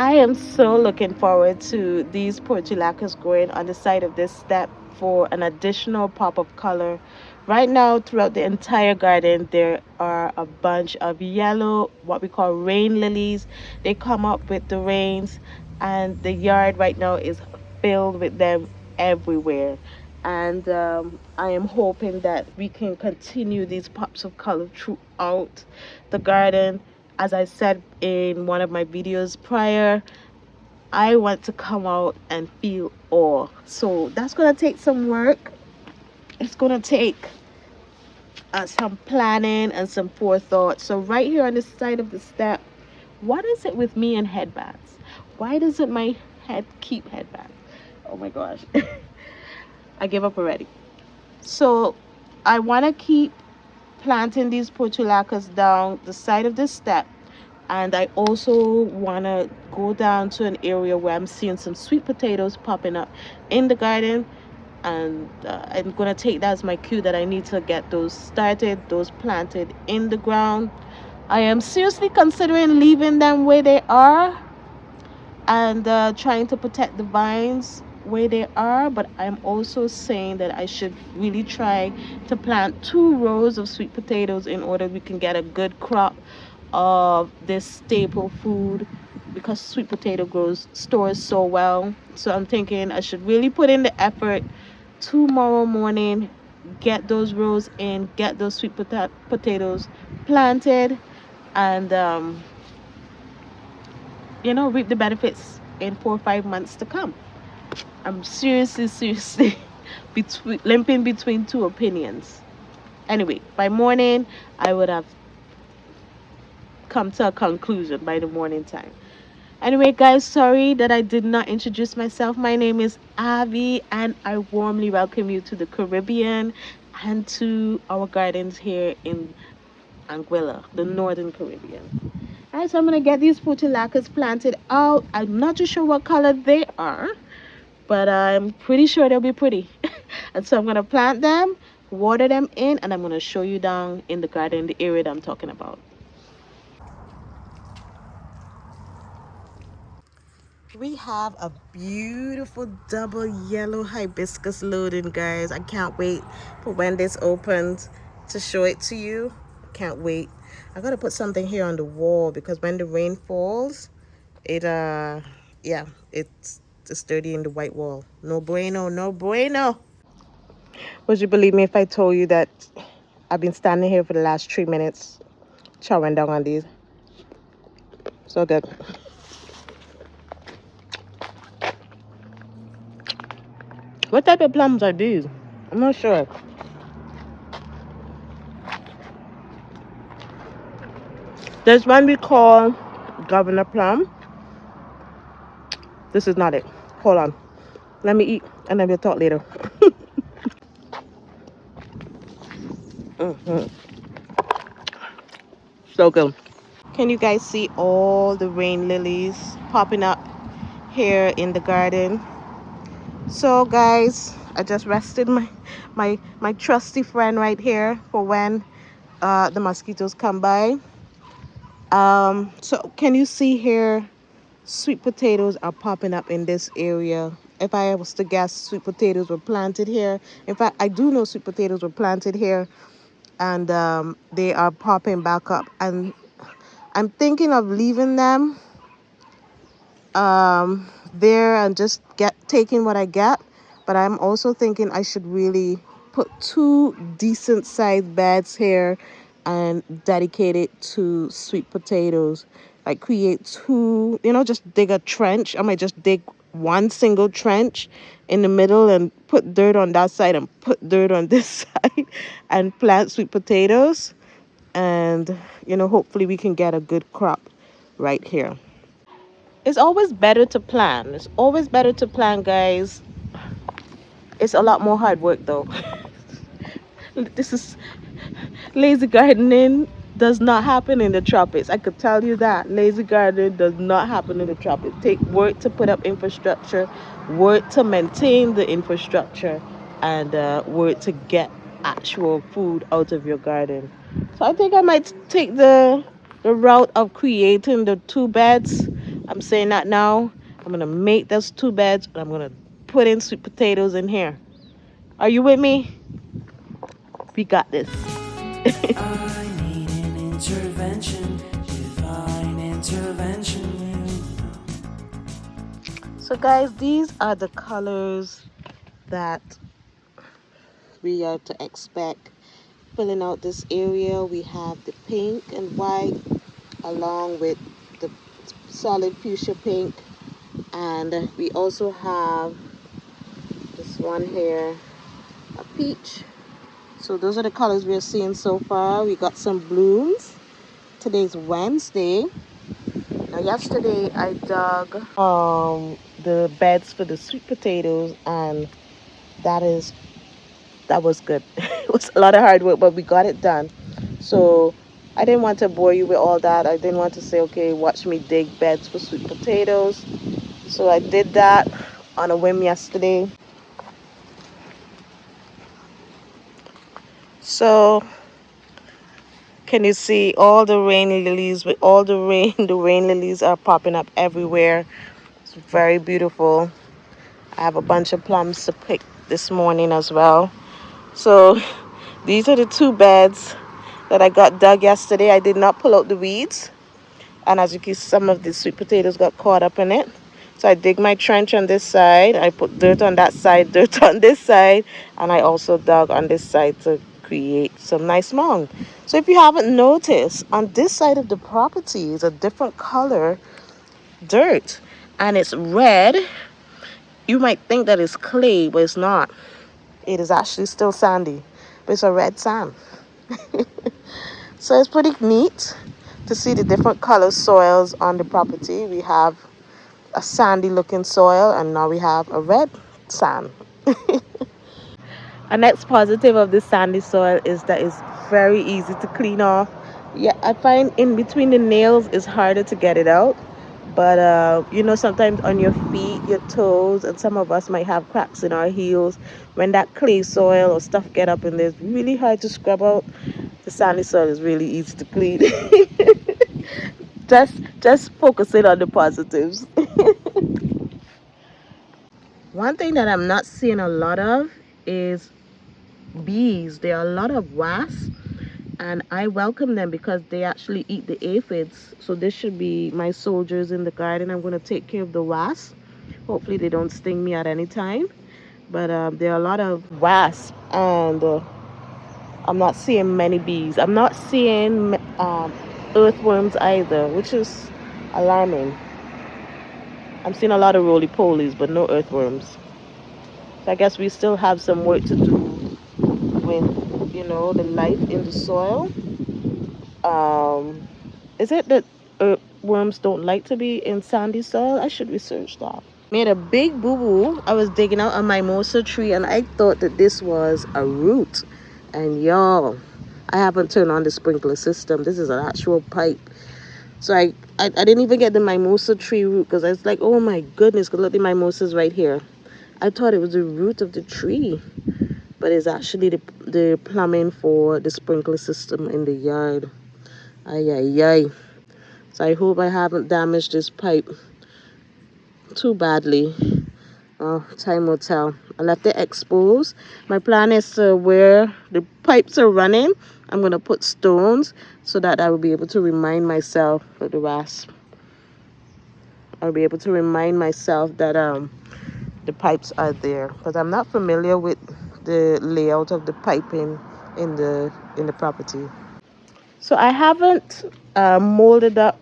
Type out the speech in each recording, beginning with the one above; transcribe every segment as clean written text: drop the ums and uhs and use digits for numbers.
I am so looking forward to these portulacas growing on the side of this step for an additional pop of color. Right now, throughout the entire garden, there are a bunch of yellow, what we call rain lilies. They come up with the rains, and the yard right now is filled with them everywhere. And I am hoping that we can continue these pops of color throughout the garden. As I said in one of my videos prior, I want to come out and feel awe. So that's going to take some work. It's going to take some planning and some forethought. So right here on the side of the step, what is it with me and headbands? Why doesn't my head keep headbands? Oh my gosh. I give up already. So I want to keep planting these portulacas down the side of this step, and I also want to go down to an area where I'm seeing some sweet potatoes popping up in the garden, and I'm going to take that as my cue that I need to get those started, those planted in the ground. I am seriously considering leaving them where they are and trying to protect the vines where they are, but I'm also saying that I should really try to plant 2 rows of sweet potatoes in order we can get a good crop of this staple food, because sweet potato grows stores so well. So I'm thinking I should really put in the effort tomorrow morning, get those rows in, get those sweet potatoes planted, and reap the benefits in 4 or 5 months to come. I'm seriously limping between two opinions. Anyway, by morning, I would have come to a conclusion by the morning time. Anyway, guys, sorry that I did not introduce myself. My name is Avi, and I warmly welcome you to the Caribbean and to our gardens here in Anguilla, the Northern Caribbean. All right, so I'm going to get these portulacas planted out. I'm not too sure what color they are, but I'm pretty sure they'll be pretty. And so I'm going to plant them, water them in, and I'm going to show you down in the garden, the area that I'm talking about. We have a beautiful double yellow hibiscus loading, guys. I can't wait for when this opens to show it to you. Can't wait. I gotta put something here on the wall because when the rain falls, it yeah, it's dirty in the white wall. No bueno, no bueno. Would you believe me if I told you that I've been standing here for the last 3 minutes chowing down on these? So good. What type of plums are these? I'm not sure. There's one we call Governor Plum. This is not it. Hold on. Let me eat and then we'll talk later. Mm-hmm. So good. Can you guys see all the rain lilies popping up here in the garden? So guys, I just rested my trusty friend right here for when the mosquitoes come by. So can you see here, sweet potatoes are popping up in this area. If I was to guess, sweet potatoes were planted here. In fact, I do know sweet potatoes were planted here, and they are popping back up, and I'm thinking of leaving them there and just taking what I get. But I'm also thinking I should really put 2 decent sized beds here and dedicate it to sweet potatoes. Like create just dig a trench. I might just dig one single trench in the middle and put dirt on that side and put dirt on this side and plant sweet potatoes. And hopefully we can get a good crop right here. It's always better to plan. It's always better to plan, guys. It's a lot more hard work though. This is lazy gardening does not happen in the tropics. I could tell you that. Lazy gardening does not happen in the tropics. Take work to put up infrastructure, work to maintain the infrastructure, and work to get actual food out of your garden. So I think I might take the route of creating the 2 beds. I'm I'm saying that now. I'm going to make those 2 beds, and I'm going to put in sweet potatoes in here. Are you with me? We got this. I need an intervention, divine intervention. So guys, these are the colors that we are to expect. Filling out this area, we have the pink and white along with the solid fuchsia pink, and we also have this one here, a peach. So those are the colors we're seeing so far. We got some blooms. Today's Wednesday. Now yesterday I dug the beds for the sweet potatoes, and that was good. It was a lot of hard work, but we got it done. So I didn't want to bore you with all that. I didn't want to say, okay, watch me dig beds for sweet potatoes. So I did that on a whim yesterday. So can you see all the rain lilies? With all the rain, the rain lilies are popping up everywhere. It's very beautiful. I have a bunch of plums to pick this morning as well. So these are the 2 beds that I got dug yesterday. I did not pull out the weeds. And as you can see, some of the sweet potatoes got caught up in it. So I dig my trench on this side. I put dirt on that side, dirt on this side. And I also dug on this side to create some nice mound. So if you haven't noticed, on this side of the property is a different color dirt. And it's red. You might think that it's clay, but it's not. It is actually still sandy, but it's a red sand. So it's pretty neat to see the different color soils on the property. We have a sandy looking soil, and now we have a red sand. A next positive of this sandy soil is that it's very easy to clean off. Yeah, I find in between the nails it's harder to get it out. But you know, sometimes on your feet, your toes, and some of us might have cracks in our heels. When that clay soil or stuff get up in there, it's really hard to scrub out. The sandy soil is really easy to clean. just focusing on the positives. One thing that I'm not seeing a lot of is bees. There are a lot of wasps, and I welcome them because they actually eat the aphids. So this should be my soldiers in the garden. I'm going to take care of the wasps. Hopefully they don't sting me at any time. But there are a lot of wasps, and I'm not seeing many bees. I'm not seeing earthworms either, which is alarming. I'm seeing a lot of roly-polies, but no earthworms. So I guess we still have some work to do with, you know, the life in the soil. Um, is it that worms don't like to be in sandy soil? I should research that. Made a big boo-boo. I was digging out a mimosa tree, and I thought that this was a root. And y'all, I haven't turned on the sprinkler system. This is an actual pipe. So I didn't even get the mimosa tree root because I was like, oh my goodness, because look, the mimosas right here. I thought it was the root of the tree, but it's actually the plumbing for the sprinkler system in the yard. Ay, ay, ay. So I hope I haven't damaged this pipe too badly. Oh, time will tell. I left it exposed. My plan is to where the pipes are running, I'm going to put stones so that I will be able to remind myself of the rasp. I'll be able to remind myself that the pipes are there, because I'm not familiar with the layout of the piping in the property. So I haven't molded up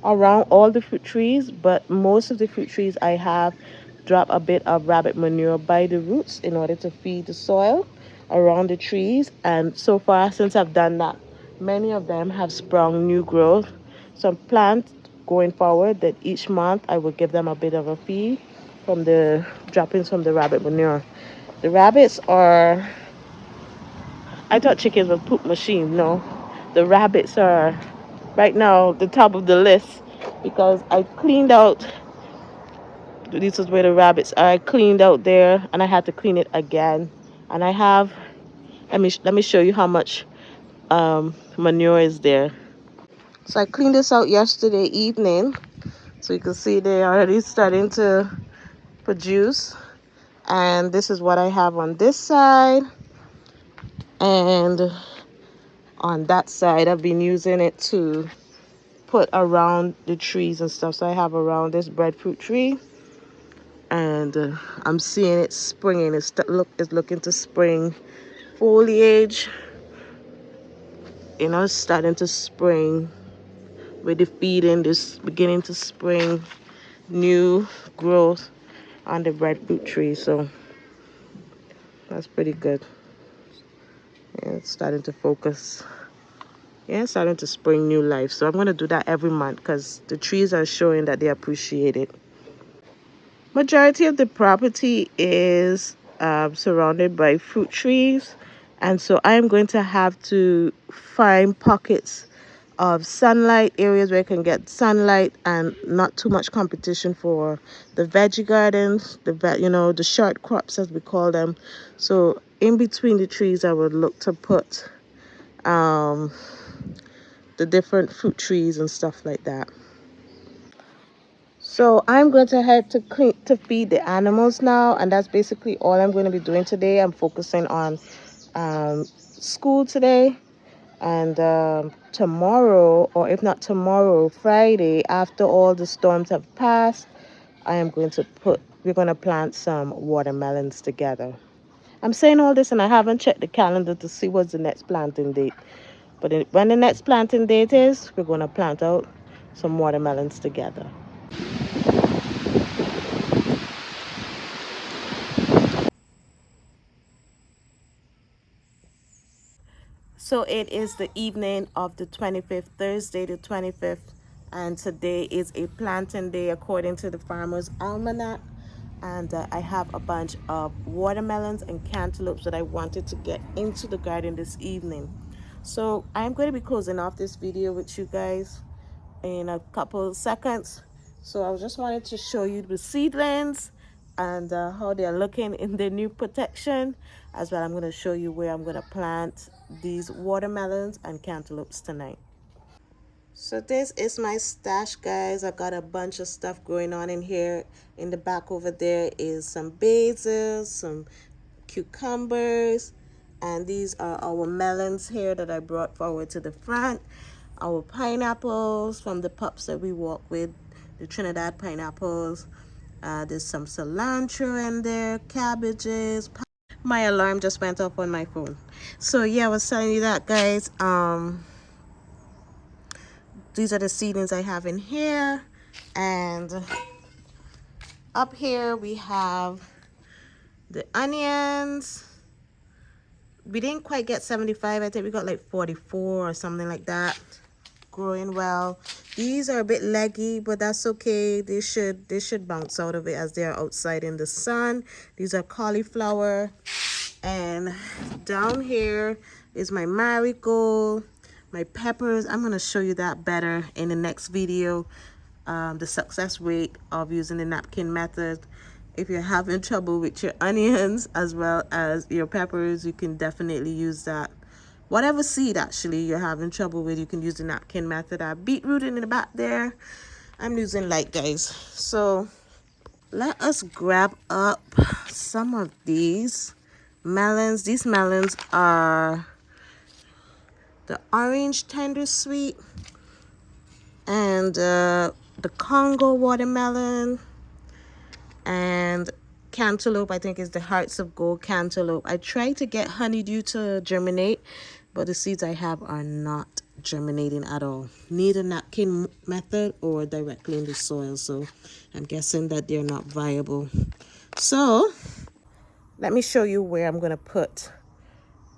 around all the fruit trees, but most of the fruit trees I have drop a bit of rabbit manure by the roots in order to feed the soil around the trees. And so far, since I've done that, many of them have sprung new growth. So I'm planned going forward that each month I will give them a bit of a feed from the droppings from the rabbit manure. The rabbits are, I thought chickens were poop machines. No, the rabbits are right now the top of the list because I cleaned out. This is where the rabbits are. I cleaned out there, and I had to clean it again. And I have. Let me show you how much manure is there. So I cleaned this out yesterday evening. So you can see they're already starting to produce. And this is what I have on this side. And on that side, I've been using it to put around the trees and stuff. So I have around this breadfruit tree. And I'm seeing it springing. It's looking to spring foliage. It's starting to spring with the feeding. This beginning to spring new growth on the breadfruit tree. So that's pretty good. And it's starting to focus. Yeah, it's starting to spring new life. So I'm going to do that every month because the trees are showing that they appreciate it. Majority of the property is surrounded by fruit trees, and so I'm going to have to find pockets of sunlight, areas where I can get sunlight and not too much competition for the veggie gardens, the short crops as we call them. So in between the trees, I would look to put um, the different fruit trees and stuff like that. So I'm going to head to feed the animals now, and that's basically all I'm going to be doing today. I'm focusing on school today, and tomorrow, or if not tomorrow, Friday, after all the storms have passed, we're going to plant some watermelons together. I'm saying all this, and I haven't checked the calendar to see what's the next planting date. But when the next planting date is, we're going to plant out some watermelons together. So it is the evening of the 25th, Thursday the 25th, and today is a planting day according to the Farmer's Almanac. And I have a bunch of watermelons and cantaloupes that I wanted to get into the garden this evening. So I'm going to be closing off this video with you guys in a couple of seconds. So I just wanted to show you the seedlings and how they're looking in their new protection. As well, I'm going to show you where I'm going to plant these watermelons and cantaloupes tonight. So this is my stash, guys. I got a bunch of stuff going on in here. In the back over there is some basil, some cucumbers, and these are our melons here that I brought forward to the front. Our pineapples from the pups that we walk with, the Trinidad pineapples. There's some cilantro in there, cabbages. My alarm just went off on my phone. So yeah, I was telling you that, guys. These are the seedlings I have in here, and up here we have the onions. We didn't quite get 75. I think we got like 44 or something like that. Growing well. These are a bit leggy, but that's okay. They should bounce out of it as they are outside in the sun. These are cauliflower. And down here is my marigold, my peppers. I'm going to show you that better in the next video. The success rate of using the napkin method. If you're having trouble with your onions as well as your peppers, you can definitely use that. Whatever seed actually you're having trouble with, you can use the napkin method. I beetroot in the back there. I'm using light, guys. So let us grab up some of these melons. These melons are the orange tender sweet and the Congo watermelon, and cantaloupe. I think is the hearts of gold cantaloupe. I tried to get honeydew to germinate, but the seeds I have are not germinating at all. Neither napkin method or directly in the soil, so I'm guessing that they're not viable. So let me show you where I'm going to put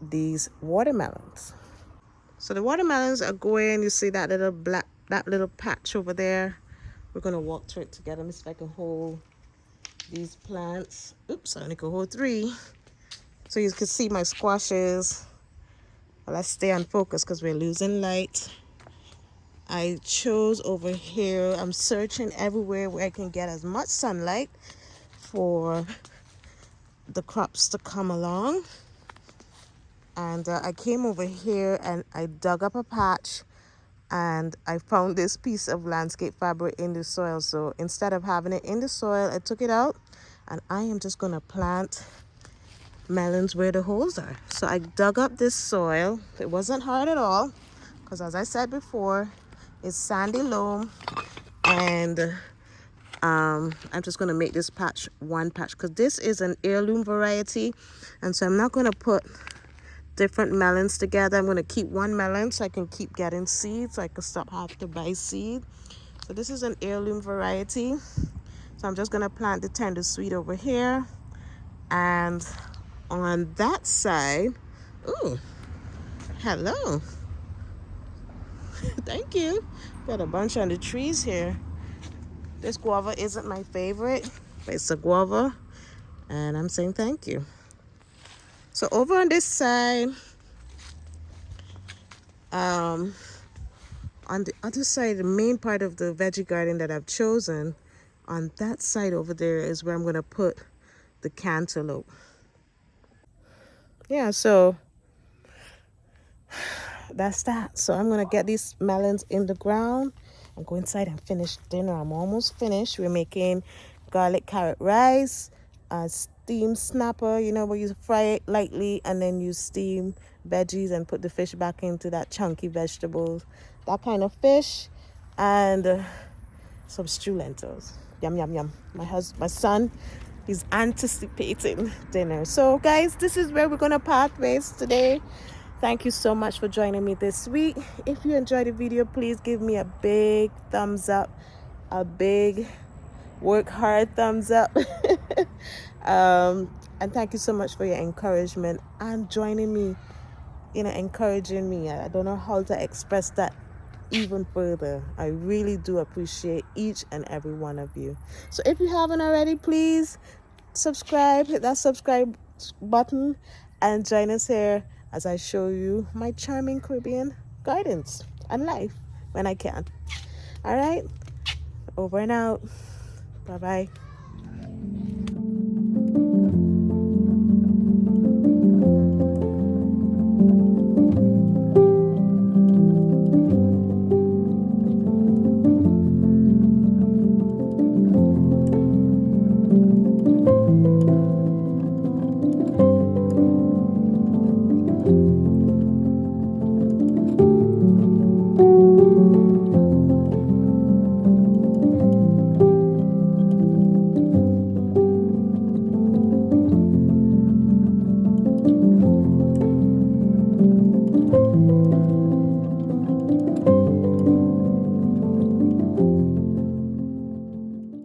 these watermelons. So the watermelons are going, you see that little patch over there. We're going to walk through it together. Let me see if I can hold these plants. Oops, I only can hold 3. So you can see my squashes. Well, let's stay on focus because we're losing light. I chose over here. I'm searching everywhere where I can get as much sunlight for the crops to come along. And I came over here and I dug up a patch and I found this piece of landscape fabric in the soil. So instead of having it in the soil, I took it out, and I am just gonna plant melons where the holes are. So I dug up this soil. It wasn't hard at all, because as I said before, it's sandy loam, and I'm just gonna make this patch one patch, because this is an heirloom variety, and so I'm not gonna put different melons together. I'm going to keep one melon so I can keep getting seeds, so I can stop having to buy seed. So this is an heirloom variety. So I'm just going to plant the tender sweet over here. And on that side, ooh, hello. Thank you. Got a bunch on the trees here. This guava isn't my favorite, but it's a guava. And I'm saying thank you. So over on this side, on the other side, the main part of the veggie garden that I've chosen, on that side over there is where I'm going to put the cantaloupe. Yeah, so that's that. So I'm going to get these melons in the ground and go inside and finish dinner. I'm almost finished. We're making garlic carrot rice, a steamed snapper, you know, where you fry it lightly and then you steam veggies and put the fish back into that chunky vegetables, that kind of fish, and some stew lentils. Yum, yum, yum. My son, he's anticipating dinner. So guys, this is where we're going to part ways today. Thank you so much for joining me this week. If you enjoyed the video, please give me a big thumbs up, a big work hard thumbs up. And thank you so much for your encouragement and joining me, encouraging me. I don't know how to express that even further. I really do appreciate each and every one of you. So if you haven't already, please subscribe, hit that subscribe button, and join us here as I show you my charming Caribbean gardens and life when I can. All right, over and out. Bye bye.